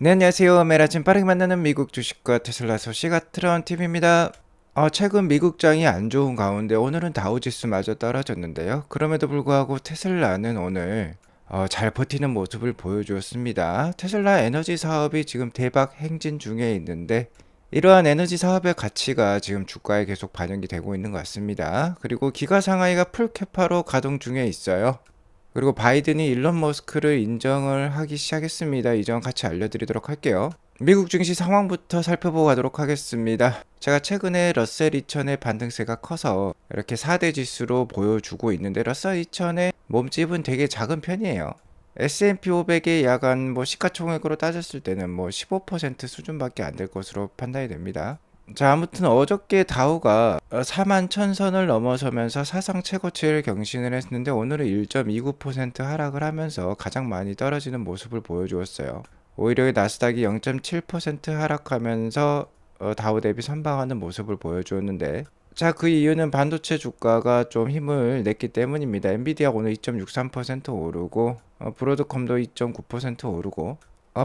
네, 안녕하세요. 매일 아침 빠르게 만나는 미국 주식과 테슬라 소식 아트론 TV입니다. 최근 미국장이 안 좋은 가운데 오늘은 다우지수마저 떨어졌는데요. 그럼에도 불구하고 테슬라는 오늘 잘 버티는 모습을 보여주었습니다. 테슬라 에너지 사업이 지금 대박 행진 중에 있는데 이러한 에너지 사업의 가치가 지금 주가에 계속 반영이 되고 있는 것 같습니다. 그리고 기가 상하이가 풀캐파로 가동 중에 있어요. 그리고 바이든이 일론 머스크를 인정을 하기 시작했습니다. 이 점 같이 알려드리도록 할게요. 미국 증시 상황부터 살펴보고 가도록 하겠습니다. 제가 최근에 러셀 2000의 반등세가 커서 이렇게 4대 지수로 보여주고 있는데 러셀 2000의 몸집은 되게 작은 편이에요. S&P 500의 야간 시가총액으로 따졌을 때는 15% 수준밖에 안 될 것으로 판단이 됩니다. 자, 아무튼 어저께 다우가 4만 1000선을 넘어서면서 사상 최고치를 경신을 했는데 오늘은 1.29% 하락을 하면서 가장 많이 떨어지는 모습을 보여주었어요. 오히려 나스닥이 0.7% 하락하면서 다우 대비 선방하는 모습을 보여주었는데, 자, 그 이유는 반도체 주가가 좀 힘을 냈기 때문입니다. 엔비디아 오늘 2.63% 오르고 브로드컴도 2.9% 오르고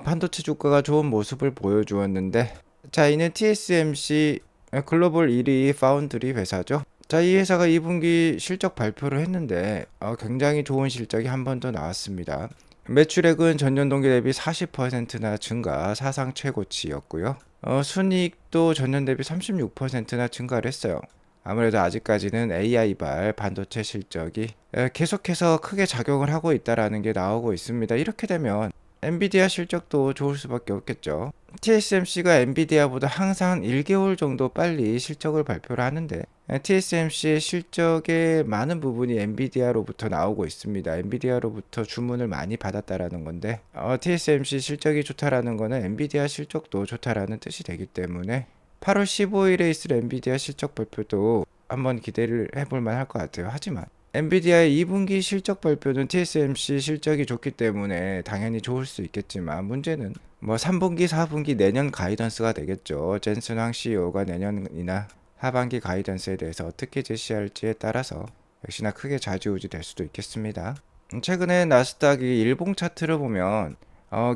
반도체 주가가 좋은 모습을 보여주었는데, 자, 이는 TSMC 글로벌 1위 파운드리 회사죠. 자, 이 회사가 2분기 실적 발표를 했는데 굉장히 좋은 실적이 한 번 더 나왔습니다. 매출액은 전년 동기 대비 40%나 증가, 사상 최고치였고요. 순이익도 전년 대비 36%나 증가를 했어요. 아무래도 아직까지는 AI발 반도체 실적이 계속해서 크게 작용을 하고 있다라는 게 나오고 있습니다. 이렇게 되면 엔비디아 실적도 좋을 수밖에 없겠죠. TSMC가 엔비디아보다 항상 1개월 정도 빨리 실적을 발표를 하는데 TSMC의 실적의 많은 부분이 엔비디아로부터 나오고 있습니다. 엔비디아로부터 주문을 많이 받았다라는 건데 TSMC 실적이 좋다라는 거는 엔비디아 실적도 좋다라는 뜻이 되기 때문에 8월 15일에 있을 엔비디아 실적 발표도 한번 기대를 해볼 만할 것 같아요. 하지만 엔비디아의 2분기 실적 발표는 TSMC 실적이 좋기 때문에 당연히 좋을 수 있겠지만 문제는 3분기, 4분기 내년 가이던스가 되겠죠. 젠슨 황 CEO가 내년이나 하반기 가이던스에 대해서 어떻게 제시할지에 따라서 역시나 크게 좌지우지 될 수도 있겠습니다. 최근에 나스닥이 일봉 차트를 보면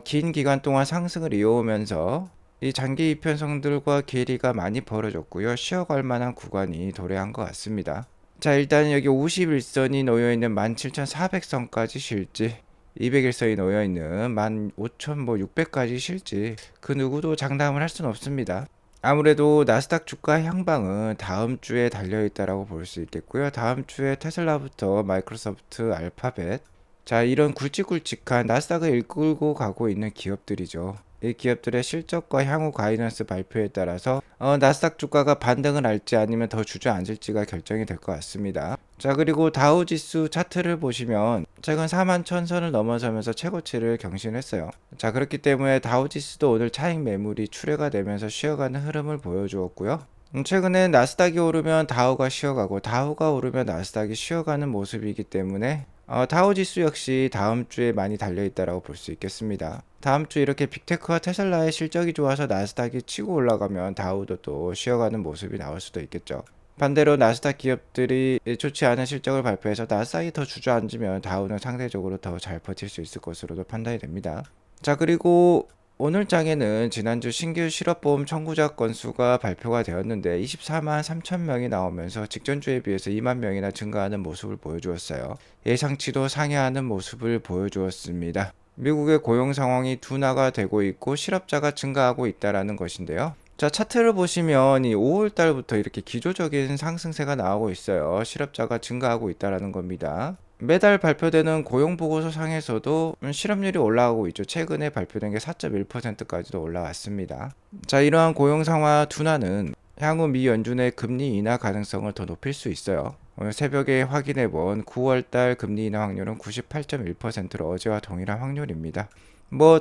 긴 기간 동안 상승을 이어오면서 이 장기 이편성들과 괴리가 많이 벌어졌고요. 쉬어갈 만한 구간이 도래한 것 같습니다. 자, 일단 여기 51선이 놓여있는 17,400선까지 실지, 201선이 놓여있는 15,600까지 실지 그 누구도 장담을 할 수는 없습니다. 아무래도 나스닥 주가 향방은 다음 주에 달려있다라고 볼 수 있겠고요. 다음 주에 테슬라부터 마이크로소프트, 알파벳, 자, 이런 굵직굵직한 나스닥을 이끌고 가고 있는 기업들이죠. 이 기업들의 실적과 향후 가이던스 발표에 따라서 나스닥 주가가 반등을 할지 아니면 더 주저앉을지가 결정이 될 것 같습니다. 자, 그리고 다우지수 차트를 보시면 최근 4만 1000선을 넘어서면서 최고치를 경신했어요. 자, 그렇기 때문에 다우지수도 오늘 차익 매물이 출회가 되면서 쉬어가는 흐름을 보여주었고요. 최근에 나스닥이 오르면 다우가 쉬어가고 다우가 오르면 나스닥이 쉬어가는 모습이기 때문에 다우 지수 역시 다음 주에 많이 달려있다라고 볼 수 있겠습니다. 다음 주 이렇게 빅테크와 테슬라의 실적이 좋아서 나스닥이 치고 올라가면 다우도 또 쉬어가는 모습이 나올 수도 있겠죠. 반대로 나스닥 기업들이 좋지 않은 실적을 발표해서 나스닥이 더 주저앉으면 다우는 상대적으로 더 잘 버틸 수 있을 것으로도 판단이 됩니다. 자, 그리고 오늘 장에는 지난주 신규 실업보험 청구자 건수가 발표가 되었는데 24만 3천 명이 나오면서 직전주에 비해서 2만 명이나 증가하는 모습을 보여주었어요. 예상치도 상회하는 모습을 보여주었습니다. 미국의 고용 상황이 둔화가 되고 있고 실업자가 증가하고 있다라는 것인데요. 자, 차트를 보시면 이 5월 달부터 이렇게 기조적인 상승세가 나오고 있어요. 실업자가 증가하고 있다라는 겁니다. 매달 발표되는 고용보고서 상에서도 실업률이 올라가고 있죠. 최근에 발표된 게 4.1%까지도 올라왔습니다. 자, 이러한 고용 상황 둔화는 향후 미 연준의 금리 인하 가능성을 더 높일 수 있어요. 오늘 새벽에 확인해본 9월달 금리 인하 확률은 98.1%로 어제와 동일한 확률입니다.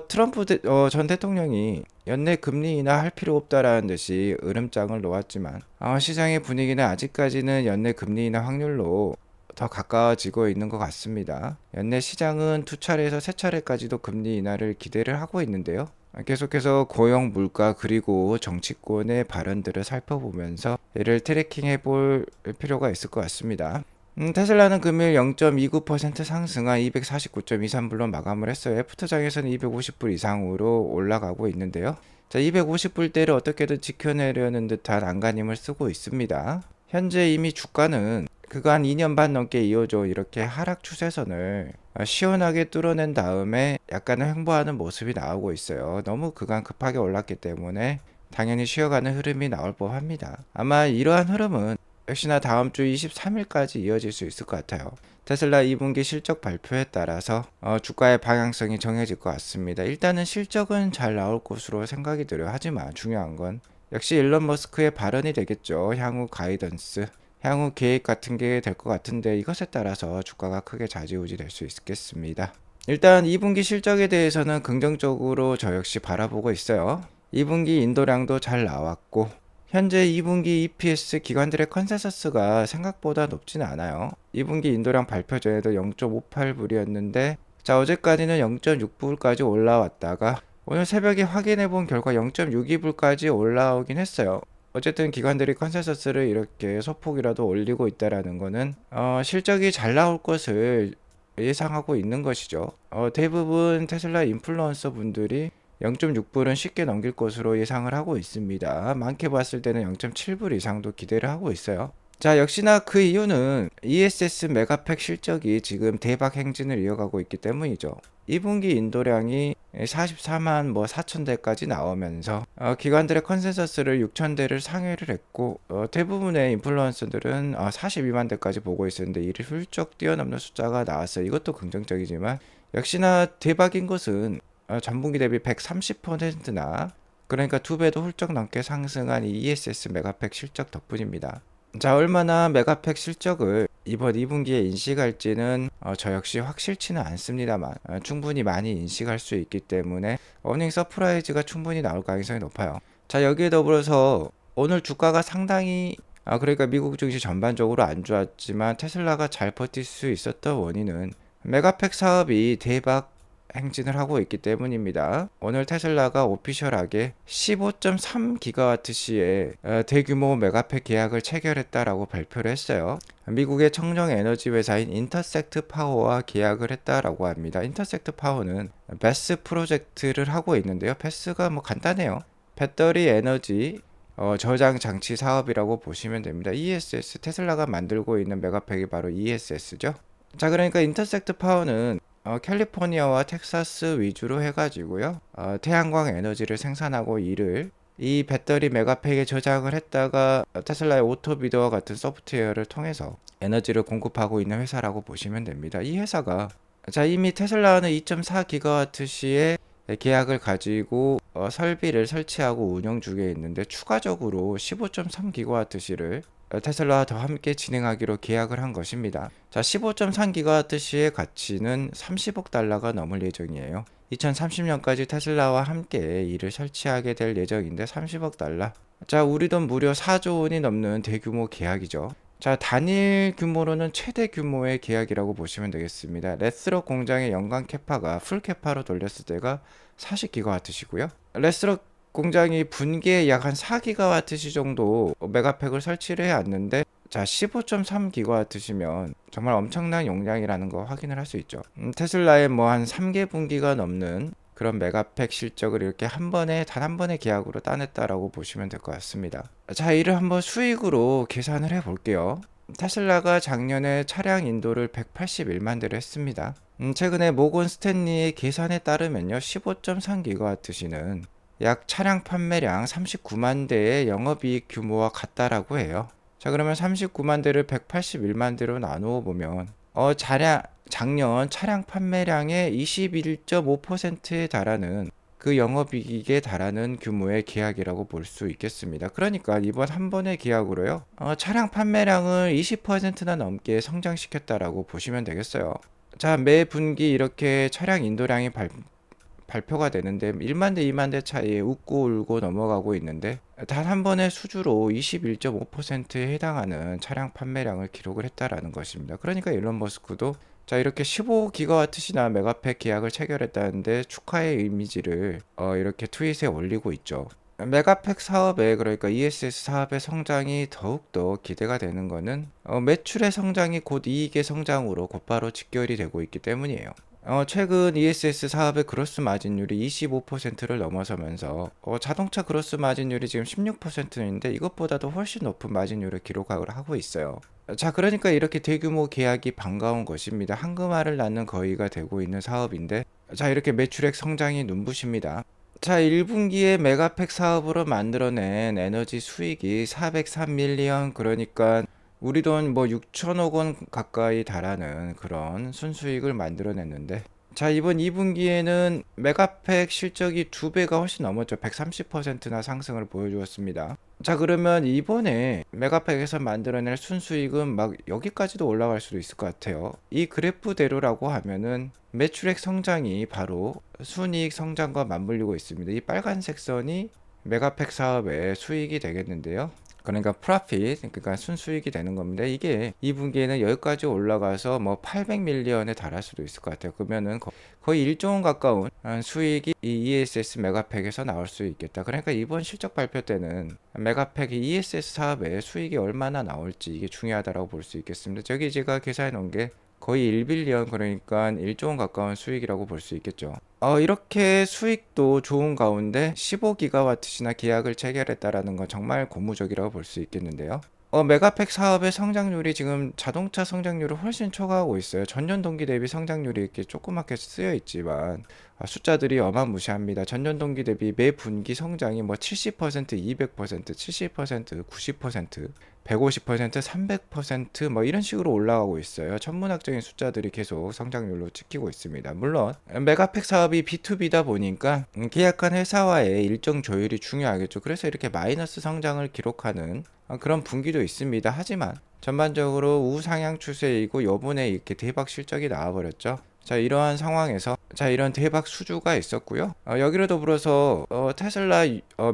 트럼프 전 대통령이 연내 금리 인하 할 필요 없다라는 듯이 으름장을 놓았지만 시장의 분위기는 아직까지는 연내 금리 인하 확률로 더 가까워지고 있는 것 같습니다. 연내 시장은 두 차례에서 세 차례까지도 금리 인하를 기대를 하고 있는데요. 계속해서 고용, 물가 그리고 정치권의 발언들을 살펴보면서 이를 트래킹해 볼 필요가 있을 것 같습니다. 테슬라는 금일 0.29% 상승한 249.23불로 마감을 했어요. 애프터장에서는 250불 이상으로 올라가고 있는데요. 자, 250불대를 어떻게든 지켜내려는 듯한 안간힘을 쓰고 있습니다. 현재 이미 주가는 그간 2년 반 넘게 이어져 이렇게 하락 추세선을 시원하게 뚫어낸 다음에 약간은 횡보하는 모습이 나오고 있어요. 너무 그간 급하게 올랐기 때문에 당연히 쉬어가는 흐름이 나올 법합니다. 아마 이러한 흐름은 역시나 다음 주 23일까지 이어질 수 있을 것 같아요. 테슬라 2분기 실적 발표에 따라서 주가의 방향성이 정해질 것 같습니다. 일단은 실적은 잘 나올 것으로 생각이 들어요. 하지만 중요한 건 역시 일론 머스크의 발언이 되겠죠. 향후 가이던스, 향후 계획 같은 게 될 것 같은데 이것에 따라서 주가가 크게 좌지우지 될 수 있겠습니다. 일단 2분기 실적에 대해서는 긍정적으로 저 역시 바라보고 있어요. 2분기 인도량도 잘 나왔고 현재 2분기 EPS 기관들의 컨센서스가 생각보다 높진 않아요. 2분기 인도량 발표 전에도 0.58불이었는데 자, 어제까지는 0.6불까지 올라왔다가 오늘 새벽에 확인해 본 결과 0.62불까지 올라오긴 했어요. 어쨌든 기관들이 컨센서스를 이렇게 소폭이라도 올리고 있다라는 거는 실적이 잘 나올 것을 예상하고 있는 것이죠. 대부분 테슬라 인플루언서 분들이 0.6불은 쉽게 넘길 것으로 예상을 하고 있습니다. 많게 봤을 때는 0.7불 이상도 기대를 하고 있어요. 자, 역시나 그 이유는 ESS 메가팩 실적이 지금 대박 행진을 이어가고 있기 때문이죠. 2분기 인도량이 44만 4천 대까지 나오면서 기관들의 컨센서스를 6천 대를 상회를 했고 대부분의 인플루언서들은 42만 대까지 보고 있었는데 이를 훌쩍 뛰어넘는 숫자가 나왔어요. 이것도 긍정적이지만 역시나 대박인 것은 전분기 대비 130%나 그러니까 두 배도 훌쩍 넘게 상승한 이 ESS 메가팩 실적 덕분입니다. 자, 얼마나 메가팩 실적을 이번 2분기에 인식할지는 저 역시 확실치는 않습니다만 충분히 많이 인식할 수 있기 때문에 어닝 서프라이즈가 충분히 나올 가능성이 높아요. 자, 여기에 더불어서 오늘 주가가 상당히 그러니까 미국 증시 전반적으로 안 좋았지만 테슬라가 잘 버틸 수 있었던 원인은 메가팩 사업이 대박 행진을 하고 있기 때문입니다. 오늘 테슬라가 오피셜하게 15.3기가와트시의 대규모 메가팩 계약을 체결했다라고 발표를 했어요. 미국의 청정 에너지 회사인 인터섹트 파워와 계약을 했다라고 합니다. 인터섹트 파워는 베스 프로젝트를 하고 있는데요. 베스가 간단해요. 배터리 에너지 저장 장치 사업이라고 보시면 됩니다. ESS, 테슬라가 만들고 있는 메가팩이 바로 ESS죠. 자, 그러니까 인터섹트 파워는 캘리포니아와 텍사스 위주로 해가지고요. 태양광 에너지를 생산하고 이 배터리 메가팩에 저장을 했다가 테슬라의 오토비더와 같은 소프트웨어를 통해서 에너지를 공급하고 있는 회사라고 보시면 됩니다. 이 회사가 자, 이미 테슬라는 2.4기가와트시의 계약을 가지고 설비를 설치하고 운영 중에 있는데 추가적으로 15.3기가와트시를 테슬라와 더 함께 진행하기로 계약을 한 것입니다. 자, 15.3기가와트시의 가치는 30억 달러가 넘을 예정이에요. 2030년까지 테슬라와 함께 이를 설치하게 될 예정인데 30억 달러. 자, 우리 돈 무려 4조 원이 넘는 대규모 계약이죠. 자, 단일 규모로는 최대 규모의 계약이라고 보시면 되겠습니다. 레스럭 공장의 연간 캐파가 풀 캐파로 돌렸을 때가 40기가와트시고요. 레스럭 공장이 분기에 약 한 4기가와트시 정도 메가팩을 설치를 해왔는데 자, 15.3기가와트시면 정말 엄청난 용량이라는 거 확인을 할 수 있죠. 테슬라의 한 3개 분기가 넘는 그런 메가팩 실적을 이렇게 단 한 번의 계약으로 따냈다라고 보시면 될 것 같습니다. 자, 이를 한번 수익으로 계산을 해 볼게요. 테슬라가 작년에 차량 인도를 181만 대를 했습니다. 최근에 모건 스탠리의 계산에 따르면요, 15.3기가와트시는 약 차량 판매량 39만 대의 영업이익 규모와 같다라고 해요. 자, 그러면 39만 대를 181만 대로 나누어 보면 작년 차량 판매량의 21.5%에 달하는 그 영업이익에 달하는 규모의 계약이라고 볼 수 있겠습니다. 그러니까 이번 한 번의 계약으로요, 차량 판매량을 20%나 넘게 성장시켰다라고 보시면 되겠어요. 자, 매 분기 이렇게 차량 인도량이 발표가 되는데 1만 대, 2만 대 차이에 웃고 울고 넘어가고 있는데 단 한 번의 수주로 21.5%에 해당하는 차량 판매량을 기록을 했다라는 것입니다. 그러니까 일론 머스크도 자, 이렇게 15기가와트시나 메가팩 계약을 체결했다는데 축하의 이미지를 이렇게 트윗에 올리고 있죠. 메가팩 사업에 그러니까 ESS 사업의 성장이 더욱더 기대가 되는 거는 매출의 성장이 곧 이익의 성장으로 곧바로 직결이 되고 있기 때문이에요. 최근 ESS 사업의 그로스 마진율이 25%를 넘어서면서 자동차 그로스 마진율이 지금 16%인데 이것보다도 훨씬 높은 마진율을 기록을 하고 있어요. 자, 그러니까 이렇게 대규모 계약이 반가운 것입니다. 한금알을 낳는 거위가 되고 있는 사업인데, 자, 이렇게 매출액 성장이 눈부십니다. 자, 1분기에 메가팩 사업으로 만들어낸 에너지 수익이 403밀리언, 그러니까 우리 돈 뭐 6천억 원 가까이 달하는 그런 순수익을 만들어냈는데, 자, 이번 2분기에는 메가팩 실적이 2배가 훨씬 넘었죠. 130%나 상승을 보여주었습니다. 자, 그러면 이번에 메가팩에서 만들어낼 순수익은 막 여기까지도 올라갈 수도 있을 것 같아요. 이 그래프대로라고 하면은 매출액 성장이 바로 순이익 성장과 맞물리고 있습니다. 이 빨간색 선이 메가팩 사업의 수익이 되겠는데요. 그러니까 프로핏, 그러니까 순수익이 되는 겁니다. 이게 2분기에는 여기까지 올라가서 뭐 800밀리언에 달할 수도 있을 것 같아요. 그러면은 거의 1조 원 가까운 수익이 이 ESS 메가팩에서 나올 수 있겠다. 그러니까 이번 실적 발표 때는 메가팩 ESS 사업의 수익이 얼마나 나올지 이게 중요하다고 볼 수 있겠습니다. 저기 제가 계산해 놓은 게 거의 1빌리언, 그러니까 1조 원 가까운 수익이라고 볼 수 있겠죠. 이렇게 수익도 좋은 가운데 15기가와트시나 계약을 체결했다라는 건 정말 고무적이라고 볼 수 있겠는데요. 메가팩 사업의 성장률이 지금 자동차 성장률을 훨씬 초과하고 있어요. 전년 동기 대비 성장률이 이렇게 조그맣게 쓰여 있지만 숫자들이 어마무시합니다. 전년 동기 대비 매 분기 성장이 뭐 70%, 200%, 70%, 90%, 150%, 300%뭐 이런 식으로 올라가고 있어요. 천문학적인 숫자들이 계속 성장률로 찍히고 있습니다. 물론 메가팩 사업이 B2B다 보니까 계약한 회사와의 일정 조율이 중요하겠죠. 그래서 이렇게 마이너스 성장을 기록하는 그런 분기도 있습니다. 하지만 전반적으로 우상향 추세이고 요번에 이렇게 대박 실적이 나와버렸죠. 자, 이러한 상황에서 자, 이런 대박 수주가 있었고요. 여기로 더불어서 테슬라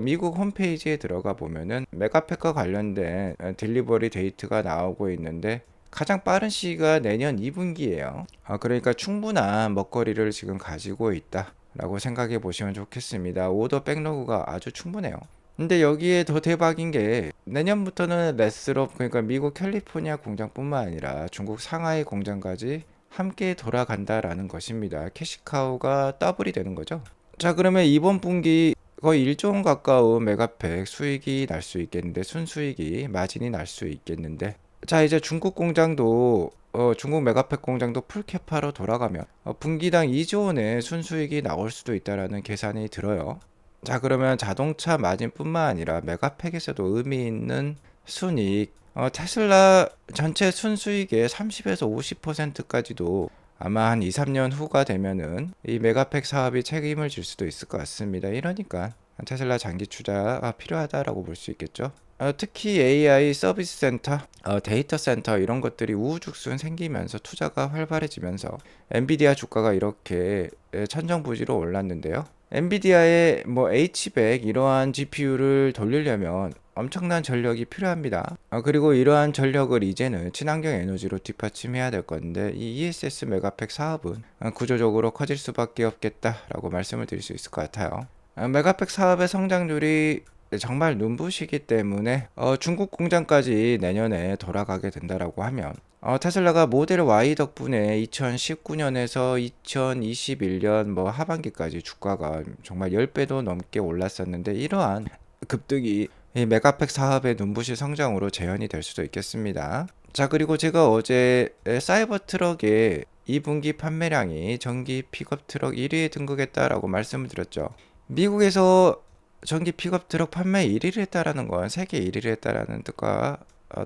미국 홈페이지에 들어가 보면은 메가팩과 관련된 딜리버리 데이트가 나오고 있는데 가장 빠른 시기가 내년 2분기예요. 그러니까 충분한 먹거리를 지금 가지고 있다라고 생각해 보시면 좋겠습니다. 오더 백로그가 아주 충분해요. 근데 여기에 더 대박인 게 내년부터는 레스롭, 그러니까 미국 캘리포니아 공장뿐만 아니라 중국 상하이 공장까지 함께 돌아간다라는 것입니다. 캐시카우가 더블이 되는 거죠. 자, 그러면 이번 분기 거의 1조 원 가까운 메가팩 수익이 날 수 있겠는데, 순수익이 마진이 날 수 있겠는데, 자, 이제 중국 공장도 중국 메가팩 공장도 풀캐파로 돌아가면 분기당 2조 원의 순수익이 나올 수도 있다라는 계산이 들어요. 자, 그러면 자동차 마진뿐만 아니라 메가팩에서도 의미 있는 순이익, 테슬라 전체 순수익의 30에서 50%까지도 아마 한 2, 3년 후가 되면은 이 메가팩 사업이 책임을 질 수도 있을 것 같습니다. 이러니까 테슬라 장기 투자가 필요하다라고 볼 수 있겠죠. 특히 AI 서비스 센터, 데이터 센터 이런 것들이 우후죽순 생기면서 투자가 활발해지면서 엔비디아 주가가 이렇게 천정부지로 올랐는데요. 엔비디아의 뭐 H100 이러한 GPU를 돌리려면 엄청난 전력이 필요합니다. 그리고 이러한 전력을 이제는 친환경 에너지로 뒷받침해야 될 건데 이 ESS 메가팩 사업은 구조적으로 커질 수밖에 없겠다라고 말씀을 드릴 수 있을 것 같아요. 메가팩 사업의 성장률이 정말 눈부시기 때문에 중국 공장까지 내년에 돌아가게 된다라고 하면 테슬라가 모델 Y 덕분에 2019년에서 2021년 뭐 하반기까지 주가가 정말 10배도 넘게 올랐었는데 이러한 급등이 이 메가팩 사업의 눈부신 성장으로 재현이 될 수도 있겠습니다. 자, 그리고 제가 어제 사이버 트럭의 2분기 판매량이 전기 픽업 트럭 1위에 등극했다라고 말씀을 드렸죠. 미국에서 전기 픽업 트럭 판매 1위를 했다라는 건 세계 1위를 했다라는 뜻과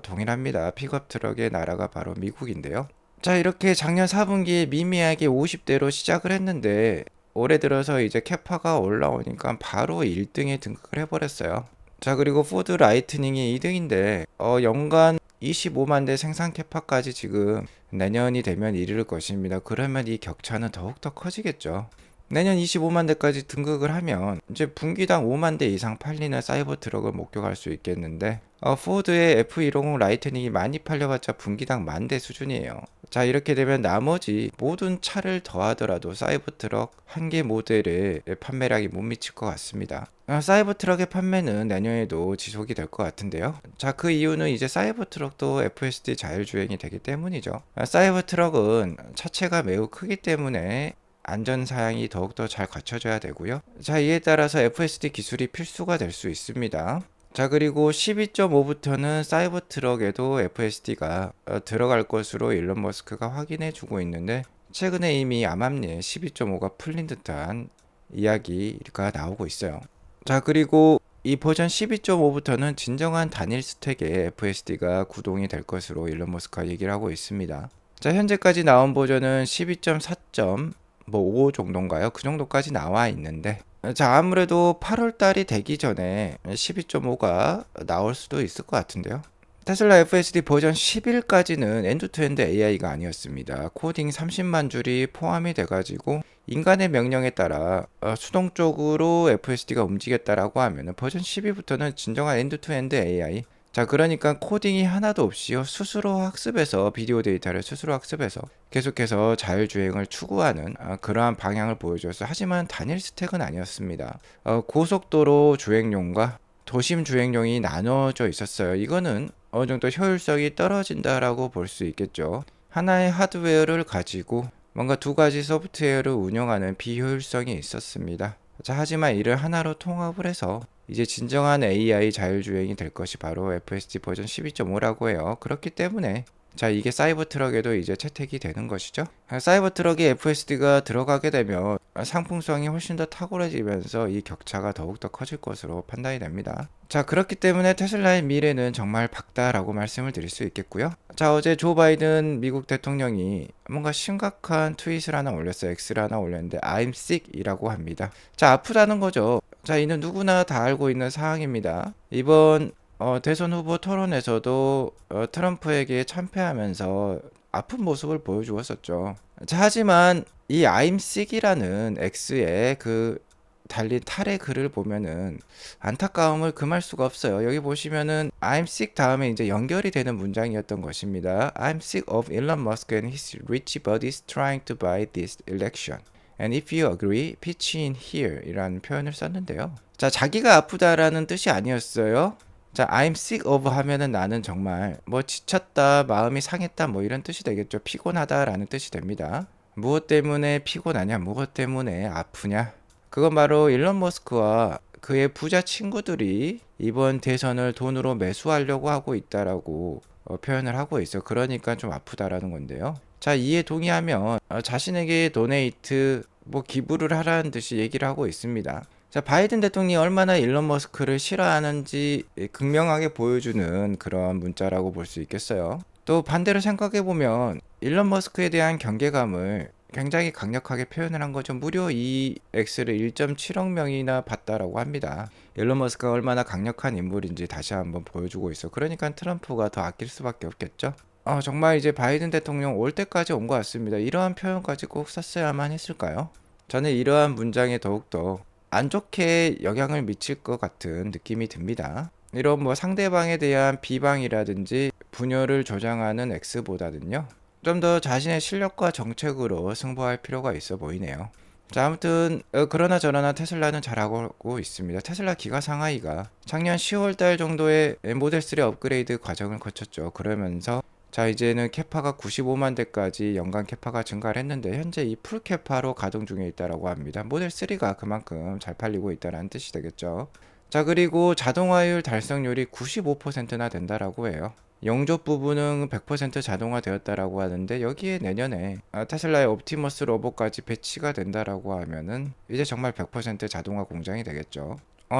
동일합니다. 픽업 트럭의 나라가 바로 미국인데요. 자, 이렇게 작년 4분기에 미미하게 50대로 시작을 했는데 올해 들어서 이제 캐파가 올라오니까 바로 1등에 등극을 해버렸어요. 자, 그리고 포드 라이트닝이 2등인데 연간 25만 대 생산 캐파까지 지금 내년이 되면 이를 것입니다. 그러면 이 격차는 더욱더 커지겠죠. 내년 25만 대까지 등극을 하면 이제 분기당 5만 대 이상 팔리는 사이버 트럭을 목격할 수 있겠는데 포드의 F150 라이트닝이 많이 팔려봤자 분기당 1만 대 수준이에요. 자, 이렇게 되면 나머지 모든 차를 더하더라도 사이버트럭 한 개 모델의 판매량이 못 미칠 것 같습니다. 사이버트럭의 판매는 내년에도 지속이 될 것 같은데요. 자, 그 이유는 이제 사이버트럭도 FSD 자율주행이 되기 때문이죠. 사이버트럭은 차체가 매우 크기 때문에 안전사양이 더욱더 잘 갖춰져야 되고요. 자, 이에 따라서 FSD 기술이 필수가 될 수 있습니다. 자, 그리고 12.5부터는 사이버트럭에도 FSD가 들어갈 것으로 일론 머스크가 확인해 주고 있는데, 최근에 이미 암암리에 12.5가 풀린 듯한 이야기가 나오고 있어요. 자, 그리고 이 버전 12.5부터는 진정한 단일 스택의 FSD가 구동이 될 것으로 일론 머스크가 얘기를 하고 있습니다. 자, 현재까지 나온 버전은 12.4.5 정도인가요? 그 정도까지 나와 있는데, 자, 아무래도 8월 달이 되기 전에 12.5가 나올 수도 있을 것 같은데요. 테슬라 FSD 버전 11까지는 엔드-투-엔드 AI가 아니었습니다. 코딩 30만 줄이 포함이 돼가지고 인간의 명령에 따라 수동적으로 FSD가 움직였다라고 하면 버전 12부터는 진정한 엔드-투-엔드 AI. 자, 그러니까 코딩이 하나도 없이요, 스스로 학습해서 비디오 데이터를 스스로 학습해서 계속해서 자율주행을 추구하는 그러한 방향을 보여줘서, 하지만 단일 스택은 아니었습니다. 고속도로 주행용과 도심 주행용이 나눠져 있었어요. 이거는 어느 정도 효율성이 떨어진다라고 볼 수 있겠죠. 하나의 하드웨어를 가지고 뭔가 두 가지 소프트웨어를 운영하는 비효율성이 있었습니다. 자, 하지만 이를 하나로 통합을 해서 이제 진정한 AI 자율주행이 될 것이 바로 FSD 버전 12.5라고 해요. 그렇기 때문에 자, 이게 사이버트럭에도 이제 채택이 되는 것이죠. 사이버트럭에 FSD가 들어가게 되면 상품성이 훨씬 더 탁월해지면서 이 격차가 더욱더 커질 것으로 판단이 됩니다. 자, 그렇기 때문에 테슬라의 미래는 정말 밝다라고 말씀을 드릴 수 있겠고요. 자, 어제 조 바이든 미국 대통령이 뭔가 심각한 트윗을 하나 올렸어요. X를 하나 올렸는데 I'm sick이라고 합니다. 자, 아프다는 거죠. 자, 이는 누구나 다 알고 있는 사항입니다. 이번 대선 후보 토론에서도 트럼프에게 참패하면서 아픈 모습을 보여주었었죠. 자, 하지만 이 I'm sick이라는 X의 그 달린 탈의 글을 보면은 안타까움을 금할 수가 없어요. 여기 보시면은 I'm sick 다음에 이제 연결이 되는 문장이었던 것입니다. I'm sick of Elon Musk and his rich buddies trying to buy this election. And if you agree, pitch in here 이라는 표현을 썼는데요. 자, 자기가 아프다라는 뜻이 아니었어요. 자, I'm sick of 하면은 나는 정말 뭐 지쳤다, 마음이 상했다, 뭐 이런 뜻이 되겠죠. 피곤하다라는 뜻이 됩니다. 무엇 때문에 피곤하냐, 무엇 때문에 아프냐. 그건 바로 일론 머스크와 그의 부자 친구들이 이번 대선을 돈으로 매수하려고 하고 있다라고 표현을 하고 있어. 그러니까 좀 아프다라는 건데요. 자, 이에 동의하면 자신에게 도네이트 뭐 기부를 하라는 듯이 얘기를 하고 있습니다. 자, 바이든 대통령이 얼마나 일론 머스크를 싫어하는지 극명하게 보여주는 그런 문자라고 볼 수 있겠어요. 또 반대로 생각해 보면 일론 머스크에 대한 경계감을 굉장히 강력하게 표현을 한 거죠. 무려 이 X를 1.7억 명이나 봤다라고 합니다. 일론 머스크가 얼마나 강력한 인물인지 다시 한번 보여주고 있어. 그러니까 트럼프가 더 아낄 수밖에 없겠죠. 정말 이제 바이든 대통령 올 때까지 온 것 같습니다. 이러한 표현까지 꼭 썼어야만 했을까요? 저는 이러한 문장에 더욱더 안 좋게 영향을 미칠 것 같은 느낌이 듭니다. 이런 뭐 상대방에 대한 비방이라든지 분열을 조장하는 X보다는요, 좀 더 자신의 실력과 정책으로 승부할 필요가 있어 보이네요. 자, 아무튼 그러나 저러나 테슬라는 잘하고 있습니다. 테슬라 기가 상하이가 작년 10월 달 정도에 모델 3 업그레이드 과정을 거쳤죠. 그러면서 자, 이제는 캐파가 95만 대까지 연간 캐파가 증가를 했는데 현재 이 풀 캐파로 가동 중에 있다라고 합니다. 모델 3가 그만큼 잘 팔리고 있다는 뜻이 되겠죠. 자, 그리고 자동화율 달성률이 95%나 된다라고 해요. 용접 부분은 100% 자동화 되었다라고 하는데, 여기에 내년에 테슬라의 옵티머스 로봇까지 배치가 된다라고 하면은 이제 정말 100% 자동화 공장이 되겠죠.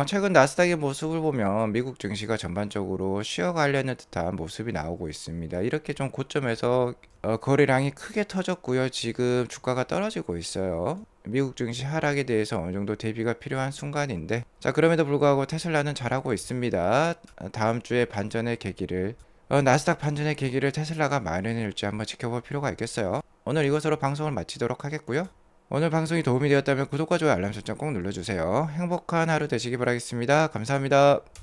최근 나스닥의 모습을 보면 미국 증시가 전반적으로 쉬어가려는 듯한 모습이 나오고 있습니다. 이렇게 좀 고점에서 거래량이 크게 터졌고요. 지금 주가가 떨어지고 있어요. 미국 증시 하락에 대해서 어느 정도 대비가 필요한 순간인데, 자, 그럼에도 불구하고 테슬라는 잘하고 있습니다. 다음 주에 반전의 계기를 나스닥 반전의 계기를 테슬라가 마련해낼지 한번 지켜볼 필요가 있겠어요. 오늘 이것으로 방송을 마치도록 하겠고요. 오늘 방송이 도움이 되었다면 구독과 좋아요 알람 설정 꼭 눌러주세요. 행복한 하루 되시기 바라겠습니다. 감사합니다.